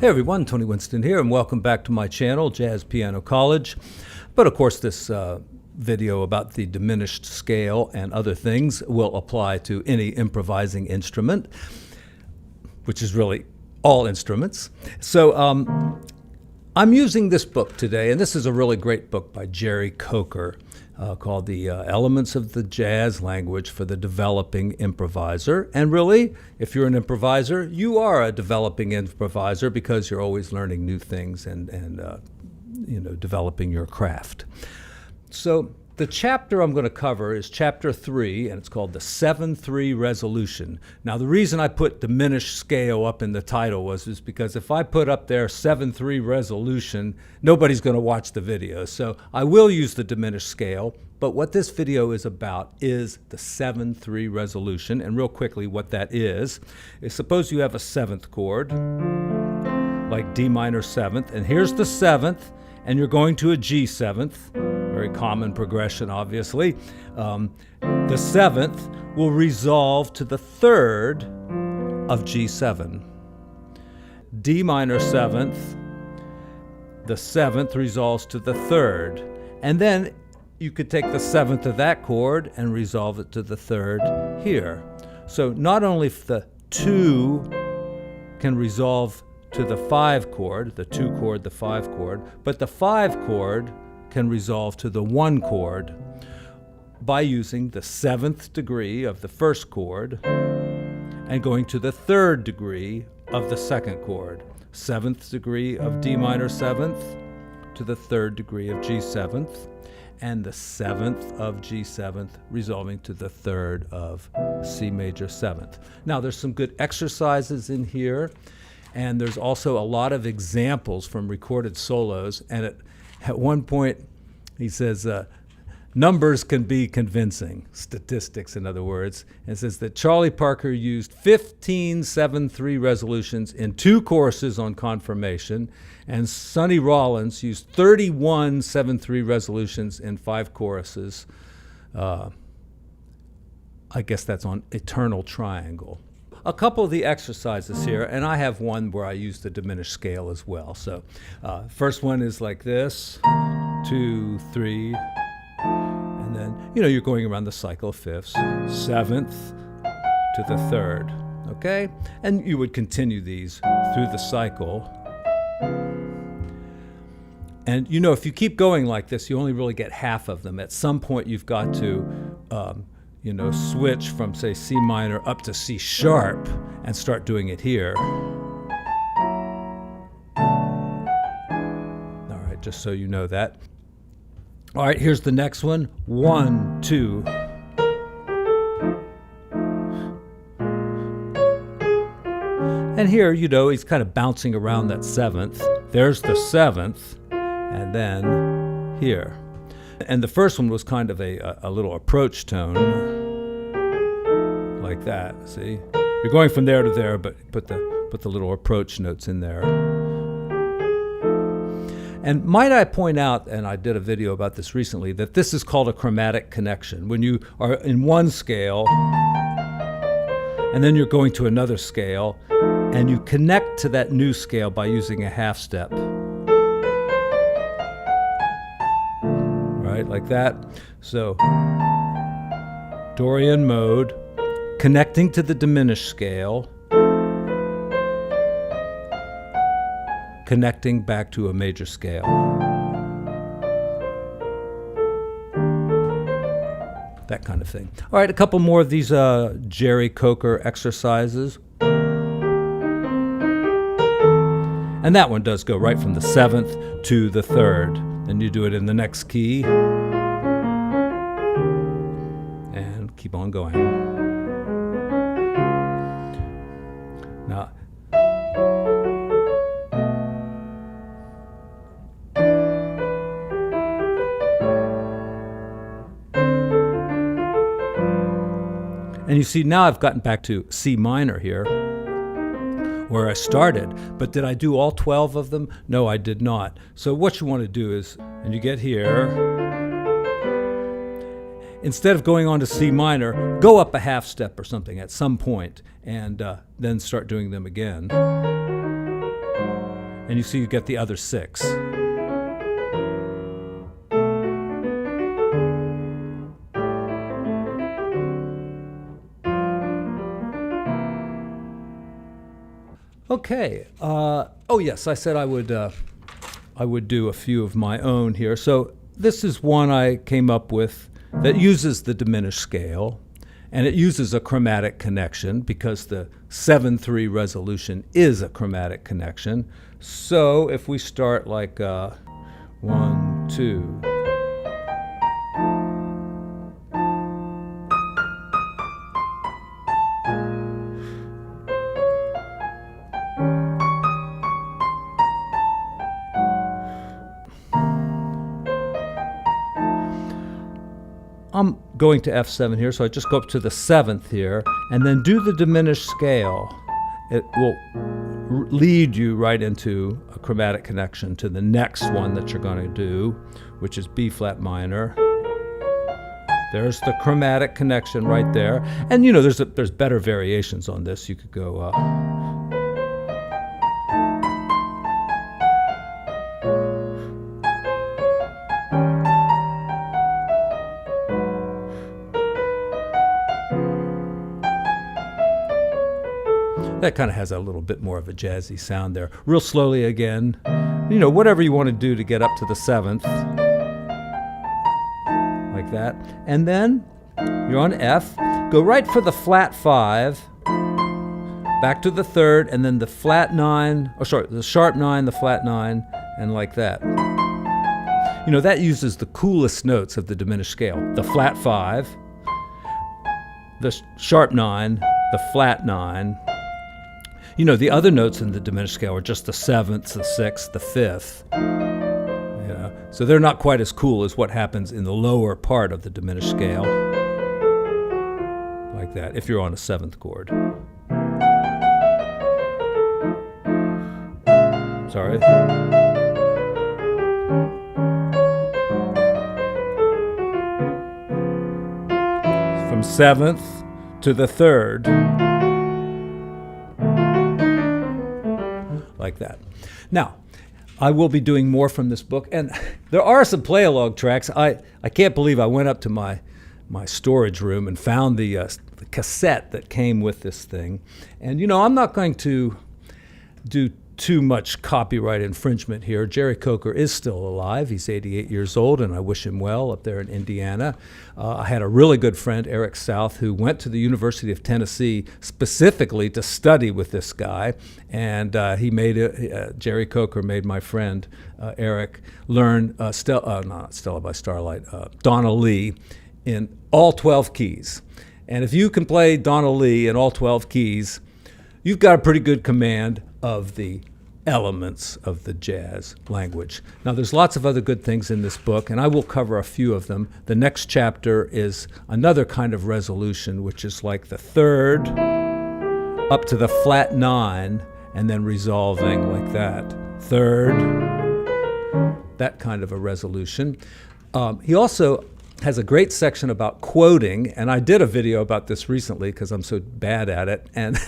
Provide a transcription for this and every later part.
Hey everyone, Tony Winston here, and welcome back to my channel, Jazz Piano College. But of course, this video about the diminished scale and other things will apply to any improvising instrument, which is really all instruments. So I'm using this book today, and this is a really great book by Jerry Coker called The Elements of the Jazz Language for the Developing Improviser. And really, if you're an improviser, you are a developing improviser because you're always learning new things and developing your craft. So the chapter I'm going to cover is chapter 3, and it's called the 7-3 resolution. Now, the reason I put diminished scale up in the title is because if I put up there 7-3 resolution, nobody's going to watch the video. So I will use the diminished scale, but what this video is about is the 7-3 resolution. And real quickly, what that is suppose you have a 7th chord, like D minor 7th, and here's the 7th, and you're going to a G 7th. Very common progression, obviously. The 7th will resolve to the 3rd of G7. D minor 7th, the 7th resolves to the 3rd. And then you could take the 7th of that chord and resolve it to the 3rd here. So not only if the 2 can resolve to the 5 chord, the 2 chord, the 5 chord, but the 5 chord can resolve to the 1 chord by using the 7th degree of the 1st chord and going to the 3rd degree of the 2nd chord. 7th degree of D minor 7th to the 3rd degree of G 7th, and the 7th of G 7th resolving to the 3rd of C major 7th. Now, there's some good exercises in here, and there's also a lot of examples from recorded solos, and at one point, he says, numbers can be convincing, statistics, in other words, and says that Charlie Parker used 15 7-3 resolutions in 2 courses on confirmation, and Sonny Rollins used 31 7-3 resolutions in 5 choruses. I guess that's on Eternal Triangle. A couple of the exercises here, and I have one where I use the diminished scale as well. So first one is like this, 2, 3, and then, you're going around the cycle of fifths, 7th to the 3rd, okay? And you would continue these through the cycle. And, if you keep going like this, you only really get half of them. At some point, you've got to switch from, say, C minor up to C sharp and start doing it here. All right, just so you know that. All right, here's the next one. 1, 2. And here, he's kind of bouncing around that 7th. There's the 7th, and then here. And the first one was kind of a little approach tone, like that. See, you're going from there to there, but put the little approach notes in there. And might I point out, and I did a video about this recently, that this is called a chromatic connection. When you are in one scale, and then you're going to another scale, and you connect to that new scale by using a half step. Like that. So Dorian mode, connecting to the diminished scale, connecting back to a major scale. That kind of thing. All right, a couple more of these Jerry Coker exercises. And that one does go right from the 7th to the 3rd. And you do it in the next key. And keep on going. Now, and you see, now I've gotten back to C minor here, where I started, but did I do all 12 of them? No, I did not. So what you want to do is, and you get here, instead of going on to C minor, go up a half step or something at some point, and then start doing them again. And you see you get the other 6. Okay. Oh yes, I said I would do a few of my own here. So this is one I came up with that uses the diminished scale, and it uses a chromatic connection because the 7/3 resolution is a chromatic connection. So if we start like 1, 2. I'm going to F7 here, so I just go up to the 7th here, and then do the diminished scale. It will lead you right into a chromatic connection to the next one that you're going to do, which is B flat minor. There's the chromatic connection right there. And you know, there's better variations on this. You could go that kind of has a little bit more of a jazzy sound there. Real slowly again. You know, whatever you want to do to get up to the 7th. Like that. And then you're on F. Go right for the flat 5. Back to the 3rd, and then the flat 9. Oh, sorry, the sharp 9, the flat 9, and like that. You know, that uses the coolest notes of the diminished scale. The flat 5, the sharp 9, the flat 9. You know, the other notes in the diminished scale are just the 7th, the 6th, the 5th. Yeah. So they're not quite as cool as what happens in the lower part of the diminished scale. Like that, if you're on a 7th chord. Sorry. From 7th to the 3rd. Like that. Now, I will be doing more from this book, and there are some play-along tracks. I can't believe I went up to my storage room and found the cassette that came with this thing. And, you know, I'm not going to do too much copyright infringement here. Jerry Coker is still alive. He's 88 years old, and I wish him well up there in Indiana. I had a really good friend, Eric South, who went to the University of Tennessee specifically to study with this guy, and Jerry Coker made my friend Eric learn not Stella by Starlight, Donna Lee in all 12 keys. And if you can play Donna Lee in all 12 keys, you've got a pretty good command of the elements of the jazz language. Now, there's lots of other good things in this book, and I will cover a few of them. The next chapter is another kind of resolution, which is like the 3rd up to the flat 9, and then resolving like that. 3rd, that kind of a resolution. He also has a great section about quoting, and I did a video about this recently because I'm so bad at it, and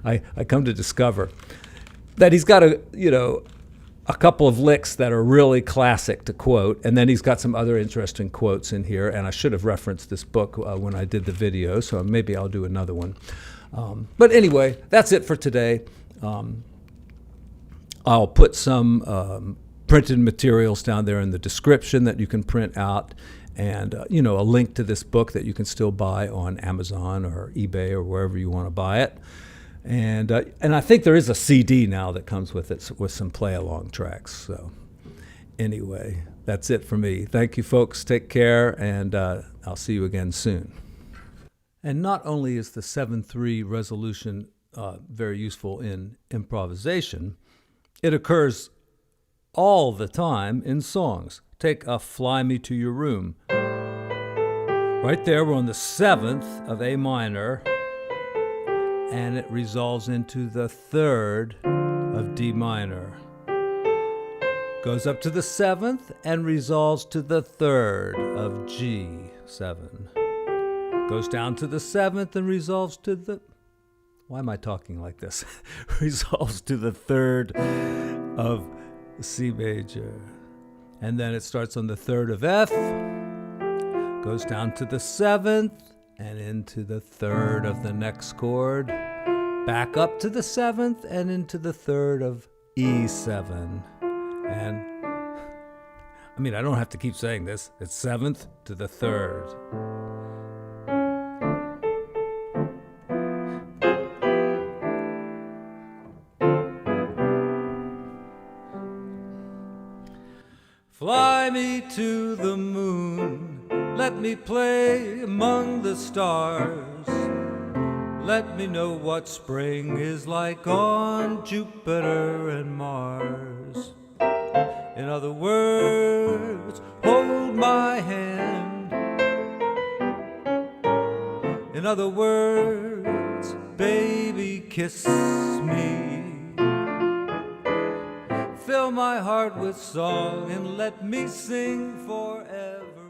I come to discover that he's got a couple of licks that are really classic to quote, and then he's got some other interesting quotes in here, and I should have referenced this book when I did the video, so maybe I'll do another one. But anyway, that's it for today. I'll put some printed materials down there in the description that you can print out, and a link to this book that you can still buy on Amazon or eBay or wherever you want to buy it. And I think there is a CD now that comes with it with some play-along tracks. So anyway, that's it for me. Thank you, folks. Take care, and I'll see you again soon. And not only is the 7/3 resolution very useful in improvisation, it occurs all the time in songs. Take Fly Me to Your Room. Right there, we're on the 7th of A minor, and it resolves into the 3rd of D minor. Goes up to the 7th and resolves to the 3rd of G7. Goes down to the 7th and resolves to the... Why am I talking like this? Resolves to the 3rd of C major. And then it starts on the 3rd of F, goes down to the 7th, and into the 3rd of the next chord, back up to the 7th, and into the 3rd of E7. And I mean, I don't have to keep saying this. It's 7th to the 3rd. Fly me to the moon, let me play among the stars. Let me know what spring is like on Jupiter and Mars. In other words, hold my hand. In other words, baby, kiss me. Fill my heart with song and let me sing forever.